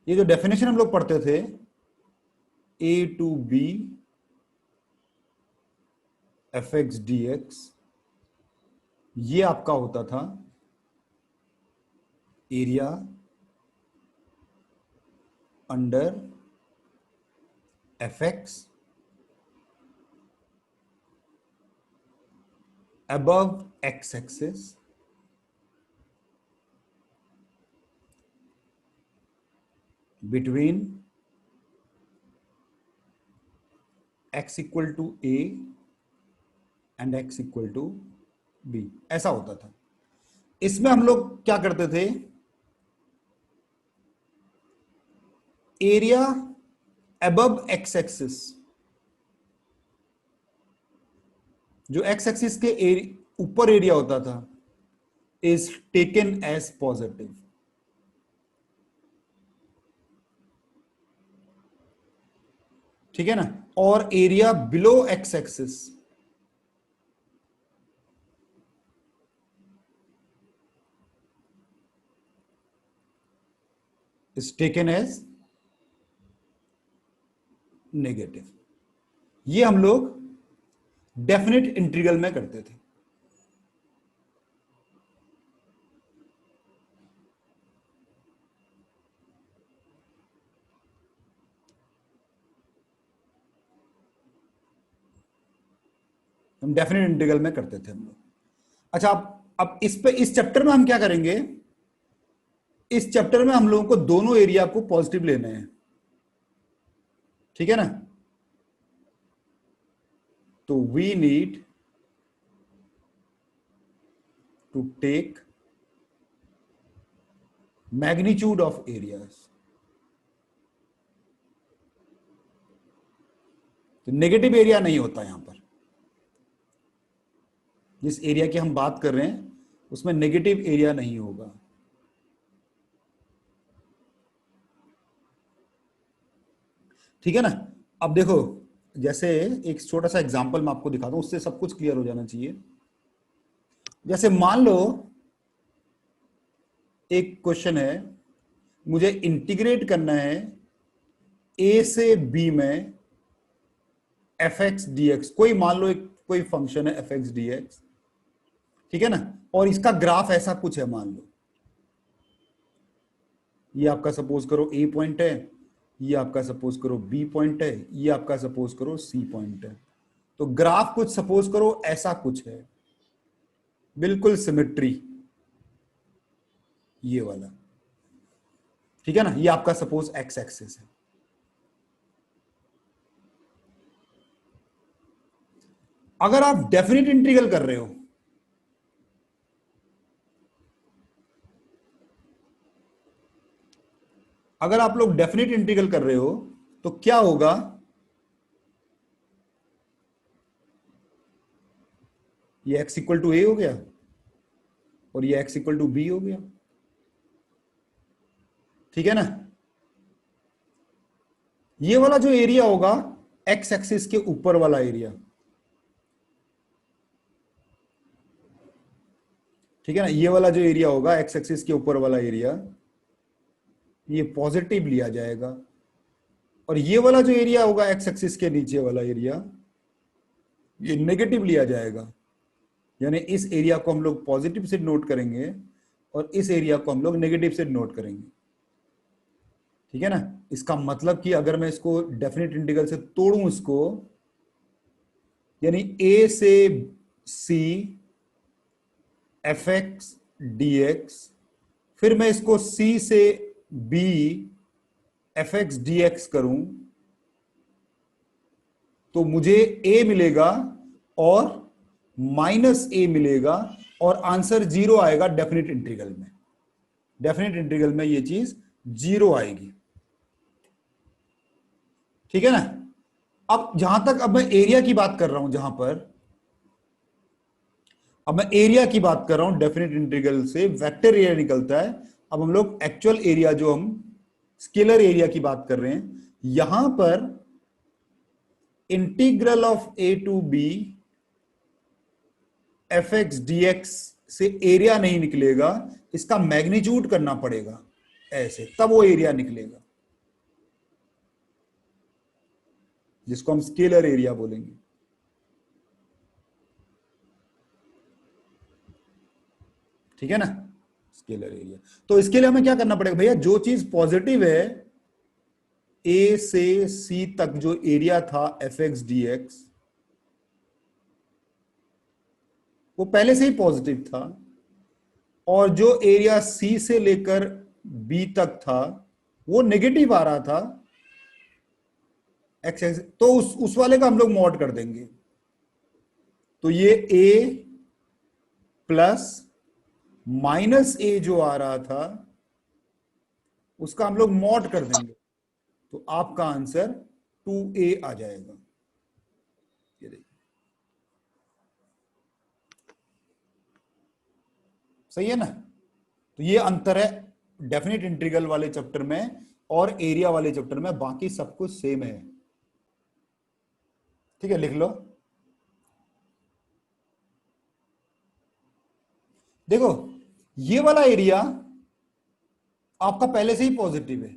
ये जो डेफिनेशन हम लोग पढ़ते थे, a to b fx dx, ये आपका होता था area under fx above x axis between x equal to a and x equal to b, ऐसा होता था। इसमें हम लोग क्या करते थे, एरिया अबव एक्स एक्सिस, जो एक्स एक्सिस के ऊपर एरिया होता था, इज टेकन एज पॉजिटिव। ठीक है ना, और area below X axis is taken as negative. ये हम लोग डेफिनेट इंटीग्रल में करते थे। हम डेफिनेट इंटीग्रल में करते थे हम लोग। अच्छा, अब इस चैप्टर में हम क्या करेंगे, इस चैप्टर में हम लोगों को दोनों एरिया को पॉजिटिव लेने हैं। ठीक है ना, तो we need to take magnitude of areas. तो नेगेटिव एरिया नहीं होता यहां पर, जिस एरिया की हम बात कर रहे हैं उसमें नेगेटिव एरिया नहीं होगा। ठीक है ना। अब देखो, जैसे एक छोटा सा एग्जांपल मैं आपको दिखाता हूं, उससे सब कुछ क्लियर हो जाना चाहिए। जैसे मान लो एक क्वेश्चन है, मुझे इंटीग्रेट करना है ए से बी में एफ एक्स डी एक्स। कोई मान लो एक कोई फंक्शन है एफ एक्स डी एक्स, ठीक है ना, और इसका ग्राफ ऐसा कुछ है। मान लो ये आपका सपोज करो ए पॉइंट है, ये आपका सपोज करो बी पॉइंट है, ये आपका सपोज करो सी पॉइंट है। तो ग्राफ कुछ सपोज करो ऐसा कुछ है, बिल्कुल सिमेट्री ये वाला। ठीक है ना, ये आपका सपोज एक्स एक्सिस है। अगर आप डेफिनेट इंटीग्रल कर रहे हो, अगर आप लोग डेफिनेट इंटीग्रल कर रहे हो तो क्या होगा, ये x इक्वल टू ए हो गया और ये x इक्वल टू बी हो गया। ठीक है ना, ये वाला जो एरिया होगा x एक्सिस के ऊपर वाला एरिया, ठीक है ना, ये वाला जो एरिया होगा x एक्सिस के ऊपर वाला एरिया, ये पॉजिटिव लिया जाएगा। और ये वाला जो एरिया होगा x एक्सिस के नीचे वाला एरिया, ये नेगेटिव लिया जाएगा। यानी इस एरिया को हम लोग पॉजिटिव से नोट करेंगे और इस एरिया को हम लोग नेगेटिव से नोट करेंगे। ठीक है ना, इसका मतलब कि अगर मैं इसको डेफिनेट इंटीग्रल से तोड़ूं इसको, यानी a से c F x D x, फिर मैं इसको c से b F x D x करूं तो मुझे a मिलेगा और माइनस a मिलेगा और आंसर 0 आएगा डेफिनेट इंटीग्रल में। डेफिनेट इंटीग्रल में ये चीज 0 आएगी। ठीक है ना। अब जहां तक अब मैं एरिया की बात कर रहा हूं, जहां पर अब मैं एरिया की बात कर रहा हूं, डेफिनेट इंटीग्रल से वेक्टर एरिया निकलता है। अब हम लोग एक्चुअल एरिया, जो हम स्केलर एरिया की बात कर रहे हैं, यहां पर integral of A to B F x D X से एरिया नहीं निकलेगा, इसका मैग्नीट्यूड करना पड़ेगा ऐसे, तब वो एरिया निकलेगा। जिसको हम स्केलर एरिया बोलेंगे। ठीक है ना, स्केलर एरिया। तो इसके लिए हमें क्या करना पड़ेगा भैया, जो चीज पॉजिटिव है, ए से सी तक जो एरिया था एफ एक्स डी एक्स, वो पहले से ही पॉजिटिव था, और जो एरिया सी से लेकर बी तक था वो नेगेटिव आ रहा था एक्स एक्स, तो उस वाले का हम लोग मॉड कर देंगे। तो ये ए प्लस माइनस ए जो आ रहा था उसका हम लोग मॉड कर देंगे, तो आपका आंसर 2a आ जाएगा। ये देखिए, सही है ना। तो ये अंतर है डेफिनेट इंटीग्रल वाले चैप्टर में और एरिया वाले चैप्टर में, बाकी सब कुछ सेम है। ठीक है, लिख लो। देखो ये वाला एरिया आपका पहले से ही पॉजिटिव है,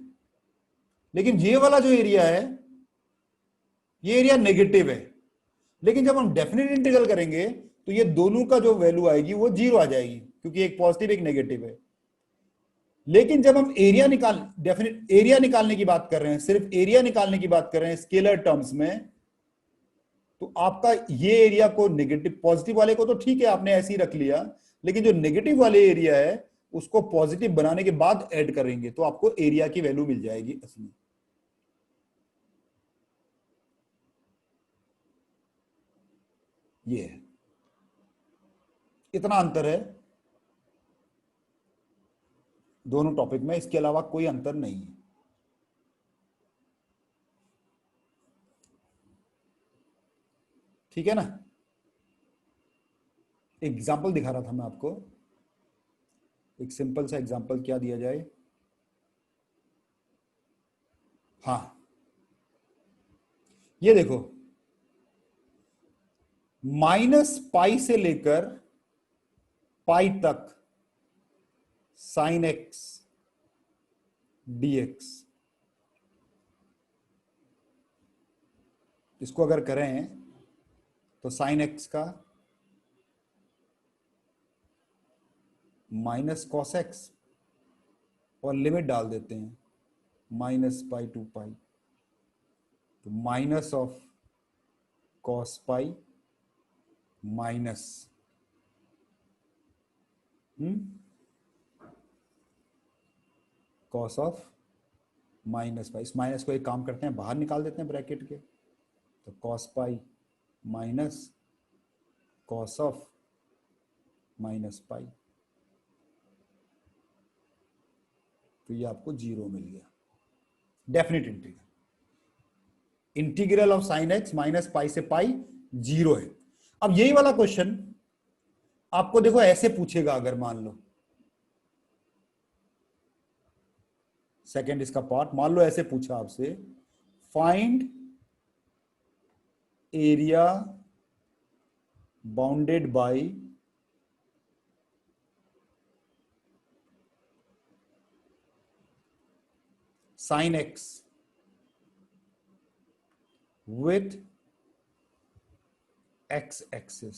लेकिन ये वाला जो एरिया है ये एरिया नेगेटिव है। लेकिन जब हम डेफिनेट इंटीग्रल करेंगे तो ये दोनों का जो वैल्यू आएगी वो 0 आ जाएगी, क्योंकि एक पॉजिटिव एक नेगेटिव है। लेकिन जब हम एरिया डेफिनेट एरिया निकालने की बात कर रहे हैं, सिर्फ एरिया निकालने की बात कर रहे हैं स्केलर टर्म्स में, तो आपका ये एरिया को नेगेटिव, पॉजिटिव वाले को तो ठीक है आपने ऐसे ही रख लिया, लेकिन जो नेगेटिव वाले एरिया है उसको पॉजिटिव बनाने के बाद ऐड करेंगे तो आपको एरिया की वैल्यू मिल जाएगी असली। ये है, इतना अंतर है दोनों टॉपिक में, इसके अलावा कोई अंतर नहीं है। ठीक है ना। एग्जाम्पल दिखा रहा था मैं आपको, एक सिंपल सा एग्जाम्पल क्या दिया जाए। हाँ, ये देखो, माइनस पाई से लेकर पाई तक साइन एक्स डीएक्स, इसको अगर करें तो साइन एक्स का माइनस कॉस एक्स, और लिमिट डाल देते हैं माइनस पाई टू पाई, तो minus of cos pi minus cos of minus pi. इस माइनस को एक काम करते हैं बाहर निकाल देते हैं ब्रैकेट के, तो cos pi minus cos of minus pi, तो ये आपको 0 मिल गया। Definite integral, integral of sine x minus pi से पाई 0 है। अब यही वाला क्वेश्चन आपको देखो ऐसे पूछेगा, अगर मान लो सेकंड इसका पार्ट, मान लो ऐसे पूछा आपसे, find area bounded bye sin x with x axis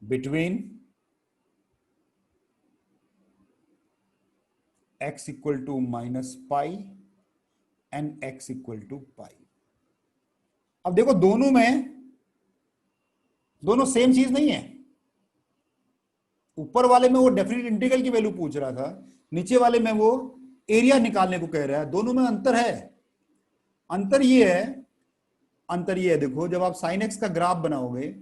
between x equal to minus pi and x equal to pi। अब देखो दोनों सेम चीज नहीं है। ऊपर वाले में वो डेफिनेट इंटीग्रल की वैल्यू पूछ रहा था, नीचे वाले में वो एरिया निकालने को कह रहा है। दोनों में अंतर है। अंतर ये है देखो, जब आप साइन एक्स का ग्राफ बनाओगे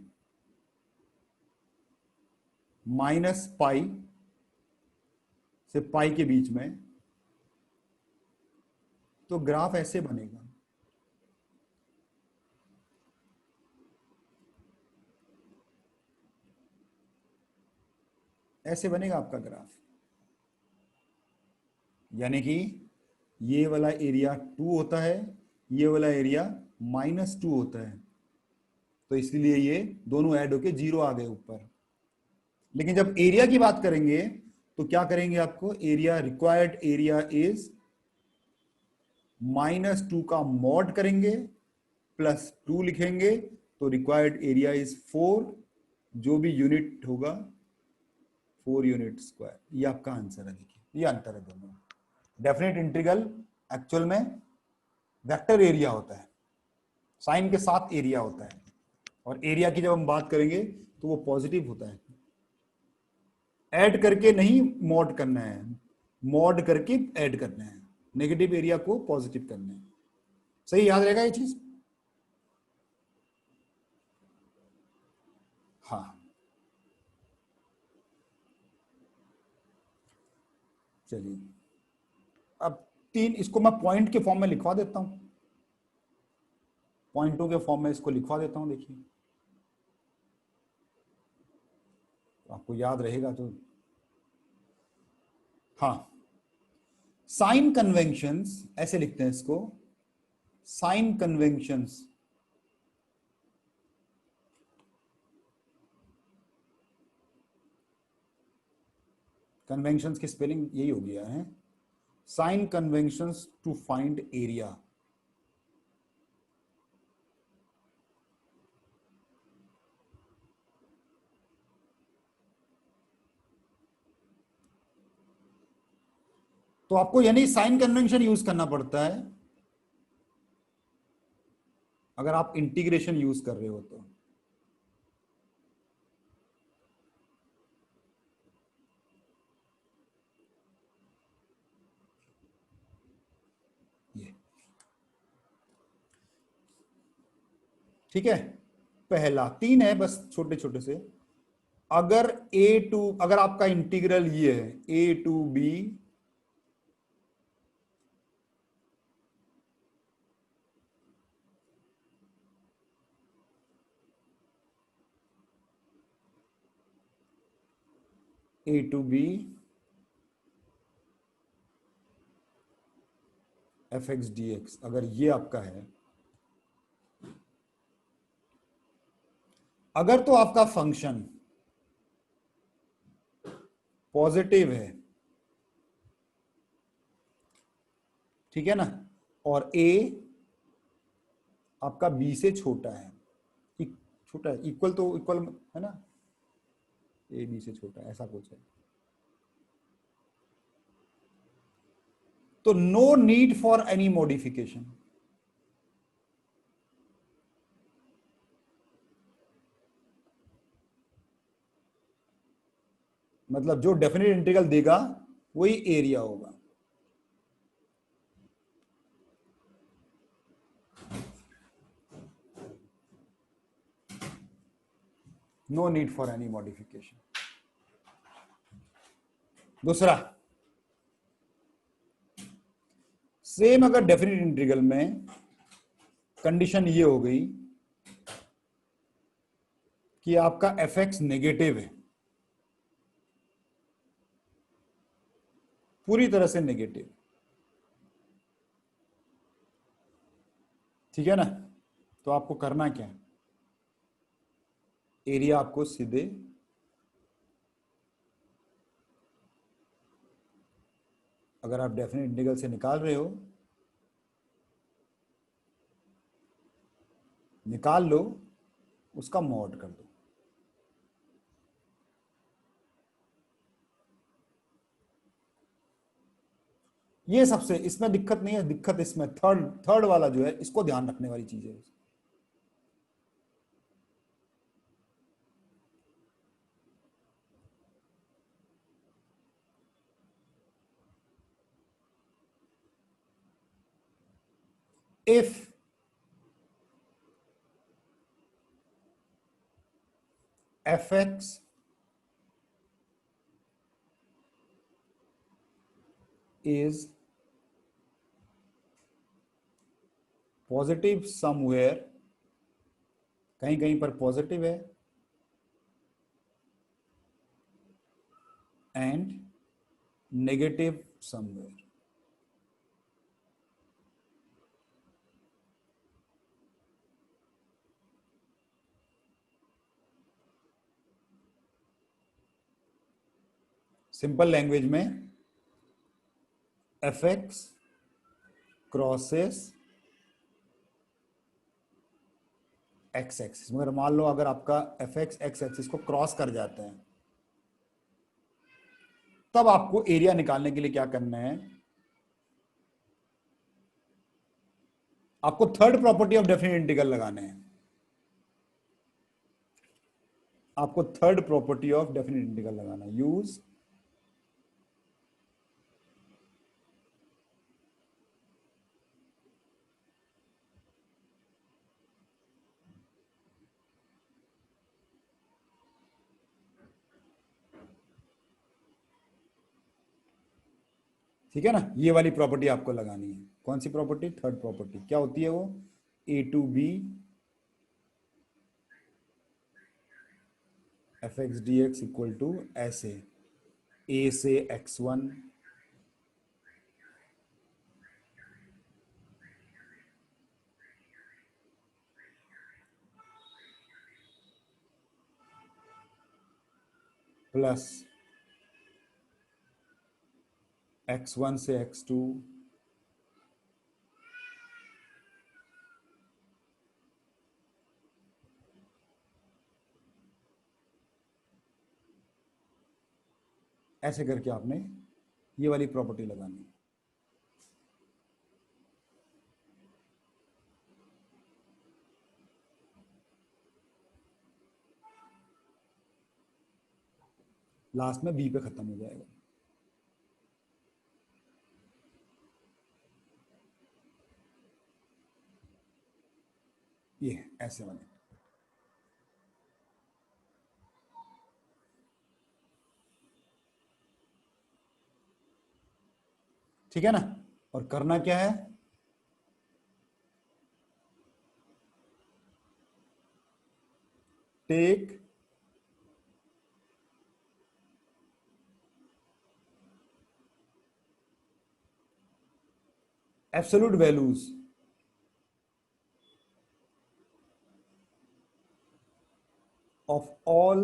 माइनस पाई से पाई के बीच में, तो ग्राफ ऐसे बनेगा, ऐसे बनेगा आपका ग्राफ। यानी कि ये वाला एरिया 2 होता है, ये वाला एरिया -2 होता है, तो इसलिए ये दोनों ऐड होके 0 आ गए ऊपर। लेकिन जब एरिया की बात करेंगे तो क्या करेंगे, आपको एरिया, रिक्वायर्ड एरिया इज -2 का मॉड करेंगे +2 लिखेंगे तो रिक्वायर्ड एरिया इज 4, जो भी यूनिट होगा 4 यूनिट स्क्वायर। ये आपका आंसर है। देखिए ये अंतर है दोनों। डेफिनेट इंटीग्रल एक्चुअल में वेक्टर एरिया होता है, साइन के साथ एरिया होता है, और एरिया की जब हम बात करेंगे तो वो पॉजिटिव होता है। ऐड करके नहीं मॉड करना है, मॉड करके ऐड करना है, नेगेटिव एरिया को पॉजिटिव करना है। सही याद रहेगा ये चीज? हाँ चलिए, अब 3 इसको मैं पॉइंट के फॉर्म में लिखवा देता हूं, पॉइंटों के फॉर्म में इसको लिखवा देता हूं। देखिए तो आपको याद रहेगा तो। हाँ, साइन कन्वेंशंस ऐसे लिखते हैं इसको, साइन कन्वेंशंस कन्वेंशंस की स्पेलिंग यही हो गया है, sign conventions to find area. तो आपको यानी साइन कन्वेंशन यूज करना पड़ता है अगर आप इंटीग्रेशन यूज कर रहे हो तो। ये ठीक है, पहला 3 है बस छोटे छोटे से। अगर अगर आपका इंटीग्रल ये है A to B A to B f(x) dx, अगर ये आपका है, अगर तो आपका फंक्शन पॉजिटिव है, ठीक है ना, और a आपका b से छोटा है, छोटा है, इक्वल तो इक्वल है ना, a b से छोटा है, ऐसा कुछ है, तो no need for any modification. मतलब जो डेफिनेट इंटीग्रल देगा वही एरिया होगा। No need for any modification. दूसरा, सेम अगर डेफिनेट इंटीग्रल में कंडीशन ये हो गई कि आपका f(x) नेगेटिव है, पूरी तरह से नेगेटिव, ठीक है ना, तो आपको करना क्या है, एरिया आपको सीधे अगर आप डेफिनेट इंटीग्रल से निकाल रहे हो, निकाल लो, उसका मॉड कर दो। ये सबसे इसमें दिक्कत नहीं है, दिक्कत इसमें थर्ड थर्ड वाला जो है, इसको ध्यान रखने वाली चीज है। If f(x) is positive somewhere, कहीं कहीं पर पॉजिटिव है, and negative somewhere, simple language में f(x) क्रॉसेस एक्स एक्सिस, मगर मान लो अगर आपका एफ एक्स एक्स एक्सिस को क्रॉस कर जाते हैं, तब आपको एरिया निकालने के लिए क्या करना है, आपको third property of definite integral लगाने हैं। आपको third property of definite integral लगाना है, यूज ठीक है ना। ये वाली प्रॉपर्टी आपको लगानी है। कौन सी प्रॉपर्टी? Third property. क्या होती है वो? A to B F x D x equal to ऐसे, ए से x one plus x one से एक्स टू ऐसे करके आपने ये वाली प्रॉपर्टी लगानी है। लास्ट में बी पे खत्म हो जाएगा। ये ऐसे वाले, ठीक है ना। और करना क्या है, take absolute values of all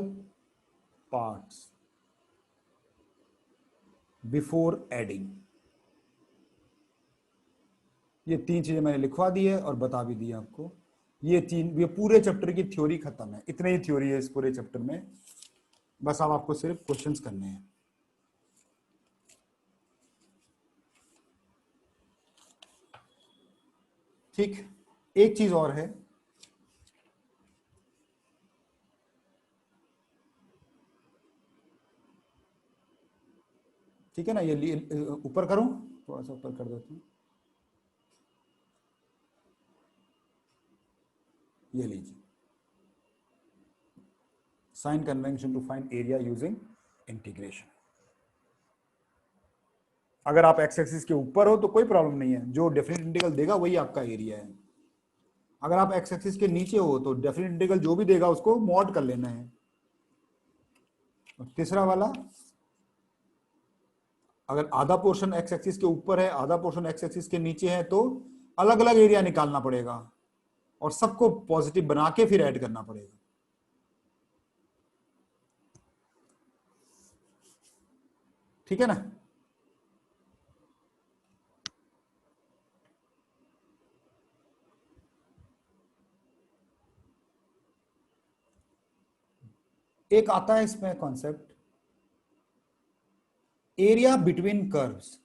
parts before adding। ये तीन चीजें मैंने लिखवा दी है और बता भी दी है आपको। ये पूरे चैप्टर की थ्योरी खत्म है। इतने ही थ्योरी है इस पूरे चैप्टर में, बस अब आपको सिर्फ क्वेश्चंस करने हैं। ठीक, एक चीज और है, ठीक है ना। ये ऊपर करूं, थोड़ा सा ऊपर कर देता हूं, ये लीजिए, sign convention to find area using integration. अगर आप एक्स एक्सिस के ऊपर हो तो कोई प्रॉब्लम नहीं है, जो डेफिनेट इंटीग्रल देगा वही आपका एरिया है। अगर आप एक्स एक्सिस के नीचे हो तो डेफिनेट इंटीग्रल जो भी देगा उसको मॉड कर लेना है। और तीसरा वाला, अगर आधा पोर्शन एक्स एक्सिस के ऊपर है, आधा पोर्शन एक्स एक्सिस के नीचे है, तो अलग अलग एरिया निकालना पड़ेगा और सबको पॉजिटिव बना के फिर ऐड करना पड़ेगा। ठीक है ना। एक आता है इसमें concept, area between curves.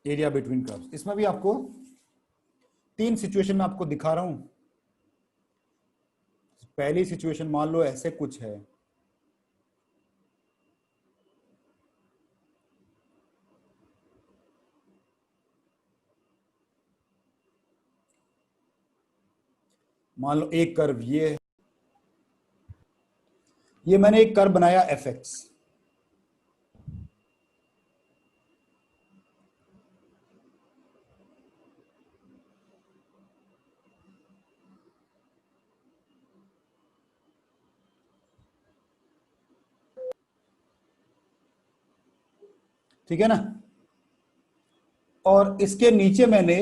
Area between curves, इसमें भी आपको तीन सिचुएशन में आपको दिखा रहा हूं। पहली सिचुएशन, मान लो ऐसे कुछ है, मान लो एक कर्व ये है, ये मैंने एक कर्व बनाया एफ एक्स, ठीक है ना। और इसके नीचे मैंने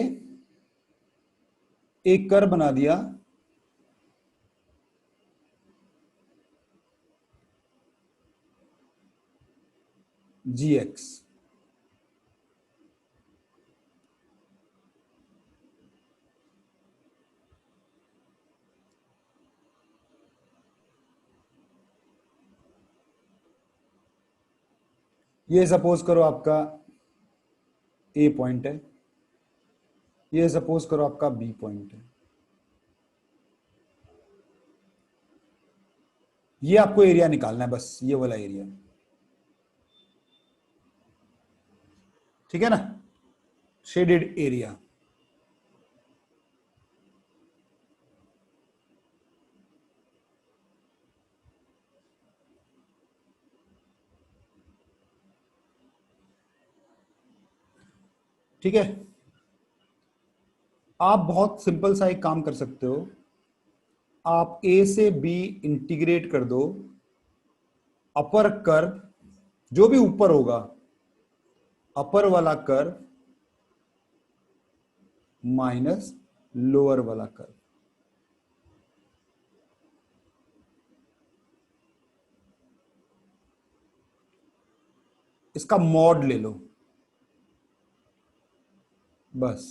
एक कर्व बना दिया, GX। ये सपोज करो आपका A पॉइंट है, ये सपोज करो आपका B पॉइंट है। ये आपको एरिया निकालना है, बस ये वाला एरिया, ठीक है ना, शेडेड एरिया। ठीक है, आप बहुत सिंपल सा एक काम कर सकते हो, आप A से B इंटीग्रेट कर दो, अपर कर्व जो भी ऊपर होगा, अपर वाला कर्व माइनस लोअर वाला कर्व। इसका मॉड ले लो, बस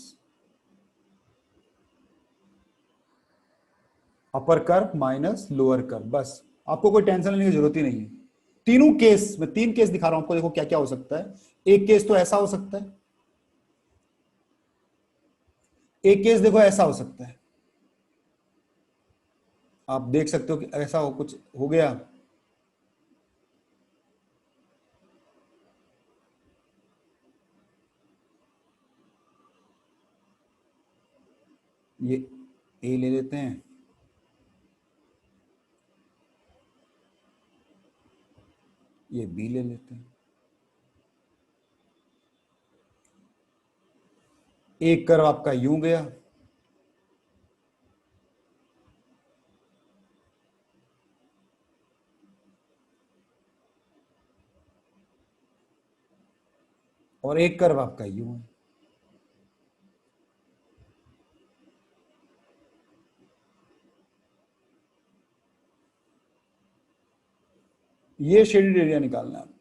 upper curve minus lower curve, बस आपको कोई टेंशन लेने की जरूरत ही नहीं है। तीनों केस, मैं 3 केस दिखा रहा हूं आपको, देखो क्या क्या हो सकता है। एक केस तो ऐसा हो सकता है, एक केस देखो ऐसा हो सकता है, आप देख सकते हो कि ऐसा हो कुछ हो गया। ये ए ले लेते हैं, ये बी ले लेते हैं। एक कर्व आपका यूं गया, और एक कर्व आपका यूं है। ये शेडेड एरिया निकालना है।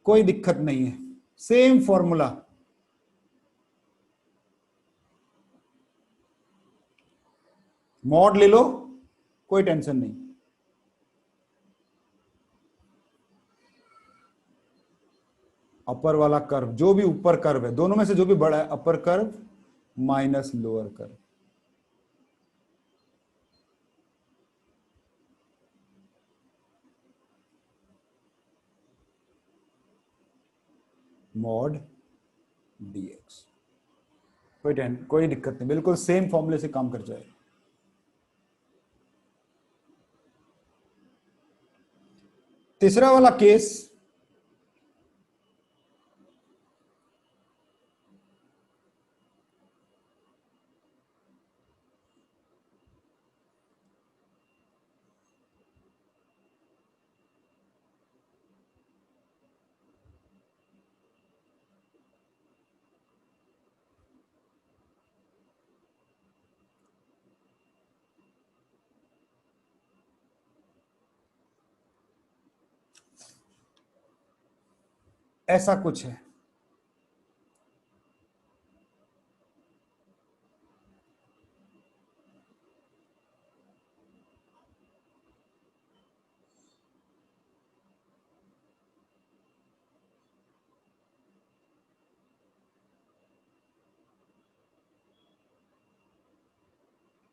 कोई दिक्कत नहीं है, सेम फॉर्मूला, मॉड ले लो, कोई टेंशन नहीं। अपर वाला कर्व जो भी ऊपर कर्व है, दोनों में से जो भी बड़ा है, upper curve minus lower curve, mod dx। कोई दिक्कत नहीं, बिल्कुल सेम फॉर्मूले से काम कर जाए। तीसरा वाला केस, ऐसा कुछ है,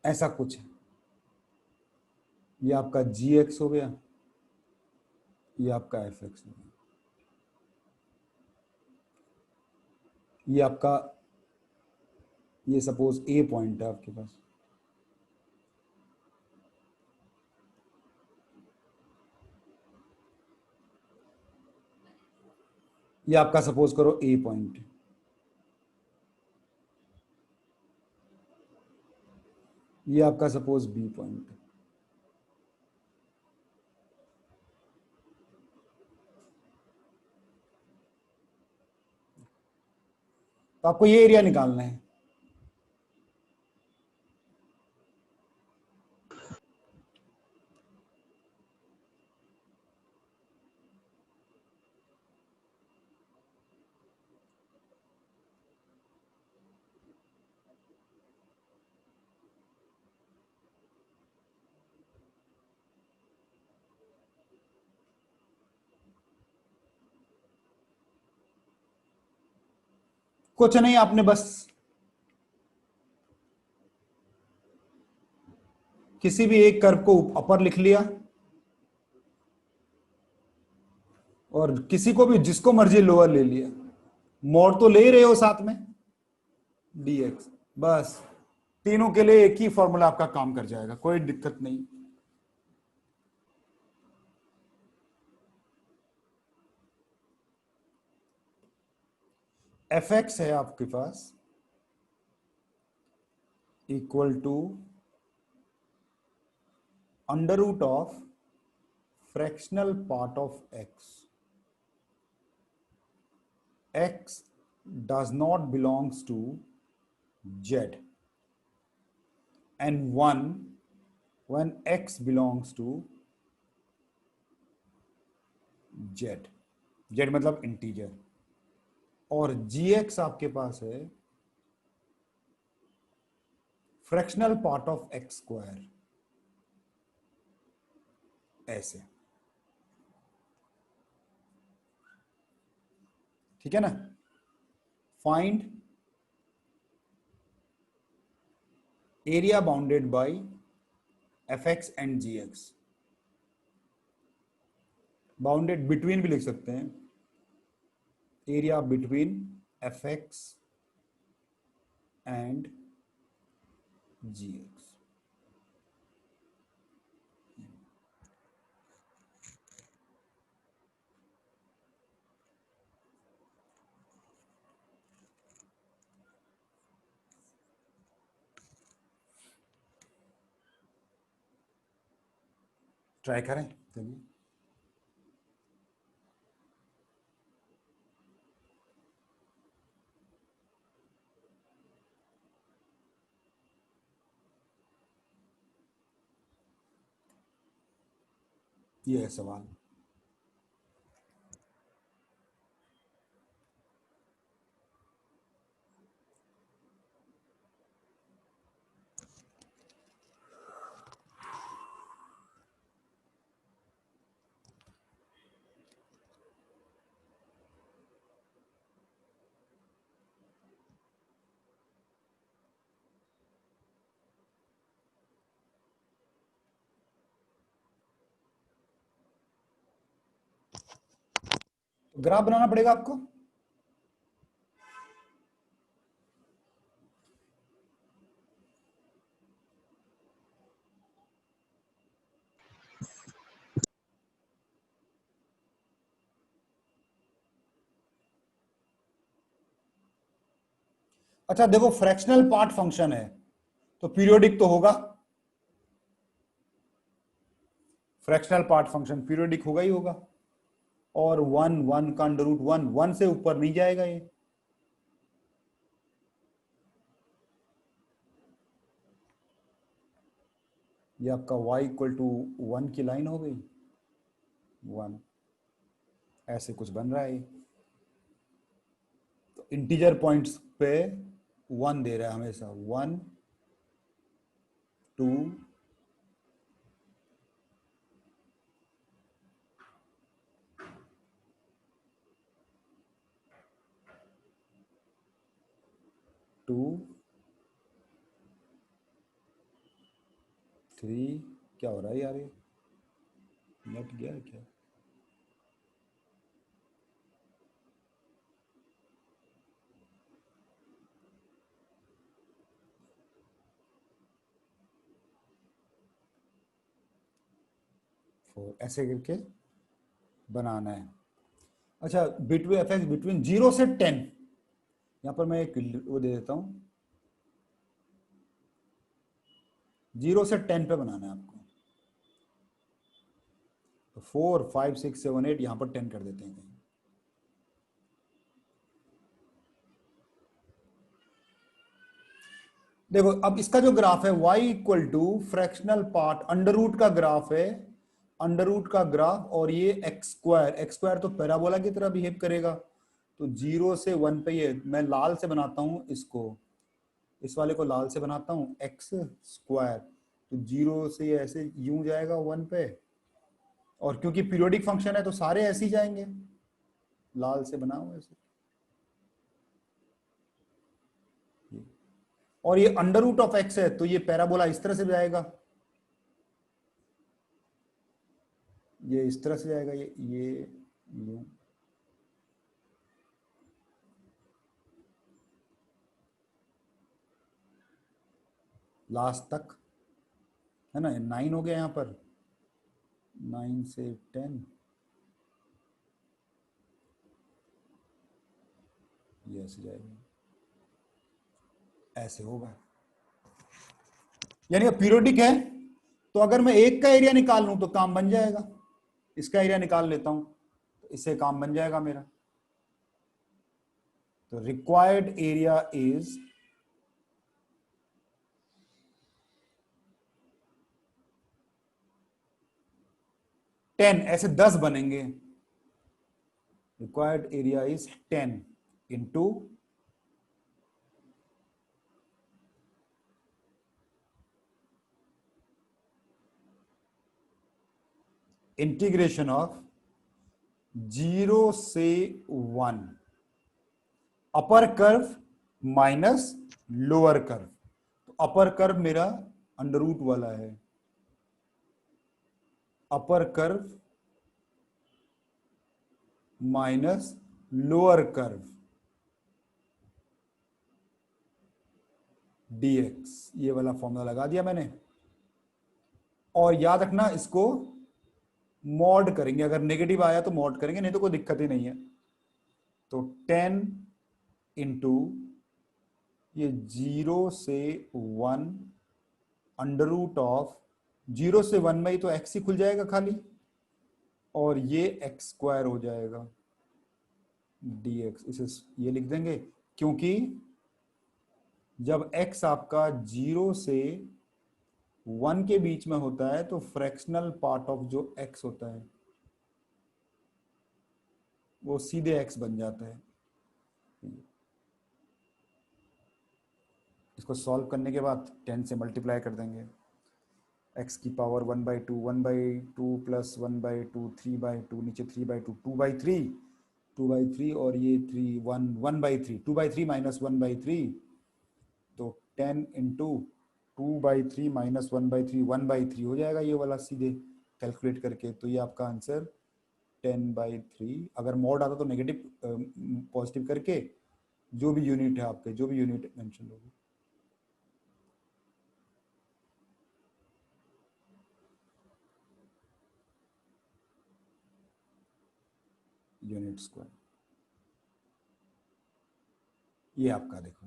ऐसा कुछ है। ये आपका gx हो गया, ये आपका fx हो गया, ये आपका, ये सपोज ए पॉइंट है आपके पास, ये आपका सपोज करो ए पॉइंट, ये आपका सपोज बी पॉइंट। तो आपको ये एरिया निकालना है। कुछ नहीं, आपने बस किसी भी एक कर्व को अपर लिख लिया और किसी को भी जिसको मर्जी लोअर ले लिया, मोड तो ले ही रहे हो साथ में, dx। बस तीनों के लिए एक ही फॉर्मूला आपका काम कर जाएगा, कोई दिक्कत नहीं। एफ एक्स है आपके पास equal to under root of fractional part of x. x does not belongs to z and 1 when x belongs to z, z मतलब इंटीजर। और gx आपके पास है fractional part of X square, ऐसे। ठीक है ना? Find area bounded by F X and G X. Bounded between भी लिख सकते हैं, area between F X and G X. Try करें, चलिए। ये है सवाल। ग्राफ बनाना पड़ेगा आपको। अच्छा देखो, फ्रैक्शनल पार्ट फंक्शन है तो पीरियोडिक तो होगा, फ्रैक्शनल पार्ट फंक्शन पीरियोडिक होगा ही होगा। और वन, वन का अंडर रूट वन, वन से ऊपर नहीं जाएगा ये आपका y इक्वल टू वन की लाइन हो गई, वन, ऐसे कुछ बन रहा है। तो इंटीजर पॉइंट्स पे वन दे रहा है हमेशा, वन, टू, टू, थ्री। क्या हो रहा है यार, ये नेट गया है क्या? फोर, ऐसे करके बनाना है। अच्छा, बिटवीन एफ एक्स बिटवीन 0 से 10, यहां पर मैं एक वो दे देता हूं, 0 से 10 पे बनाना है आपको। तो 4 5 6 7 8, यहां पर 10 कर देते हैं कहीं। देखो अब इसका जो ग्राफ है y equal to fractional part under root का ग्राफ है, अंडर रूट का ग्राफ, और ये एक्स स्क्वायर तो पैराबोला की तरह बिहेव करेगा। तो 0 से 1 पे, ये मैं लाल से बनाता हूं इसको, इस वाले को लाल से बनाता हूं, एक्स स्क्वायर। तो 0 से ये ऐसे यूं जाएगा 1 पे, और क्योंकि पीरियोडिक फंक्शन है तो सारे ऐसे ही जाएंगे, लाल से बना हुआ ऐसे। और ये अंडर रूट ऑफ एक्स है तो ये पैराबोला इस तरह से जाएगा, ये इस तरह से जाएगा, ये यूं। लास्ट तक है ना, 9 हो गया यहां पर, 9 से 10, ये ऐसे जाएगा, ऐसे होगा। यानी पीरियोडिक है, तो अगर मैं एक का एरिया निकाल लूं तो काम बन जाएगा। इसका एरिया निकाल लेता हूं तो इससे काम बन जाएगा मेरा। तो रिक्वायर्ड एरिया इज 10, ऐसे 10 बनेंगे। Required area is 10 into integration of 0 से 1 upper curve minus lower curve. तो अपर कर्व मेरा अंडर रूट वाला है, upper curve minus lower curve dx, ये वाला फॉर्मूला लगा दिया मैंने। और याद रखना इसको मॉड करेंगे, अगर नेगेटिव आया तो मॉड करेंगे, नहीं तो कोई दिक्कत ही नहीं है। तो 10 इंटू ये 0 से 1 अंडर रूट ऑफ 0 से 1 में ही तो एक्स ही खुल जाएगा खाली, और ये एक्स स्क्वायर हो जाएगा dx, इसे ये लिख देंगे, क्योंकि जब x आपका 0 से 1 के बीच में होता है तो फ्रैक्शनल पार्ट ऑफ जो x होता है वो सीधे x बन जाता है। इसको सॉल्व करने के बाद 10 से मल्टीप्लाई कर देंगे, x की पावर 1/2, 1/2 प्लस 1/2, 3/2, नीचे 3/2, 2/3, 2/3, और ये 3, 1/3, 2/3 माइनस 1/3, तो 10 इंटू 2/3 माइनस 1/3, 1/3 हो जाएगा ये वाला सीधे कैलकुलेट करके। तो ये आपका आंसर 10/3। अगर मोड आता तो नेगेटिव पॉजिटिव करके, जो भी यूनिट है आपके, जो भी यूनिट मेंशन होगी। यूनिट स्क्वायर, ये आपका देखो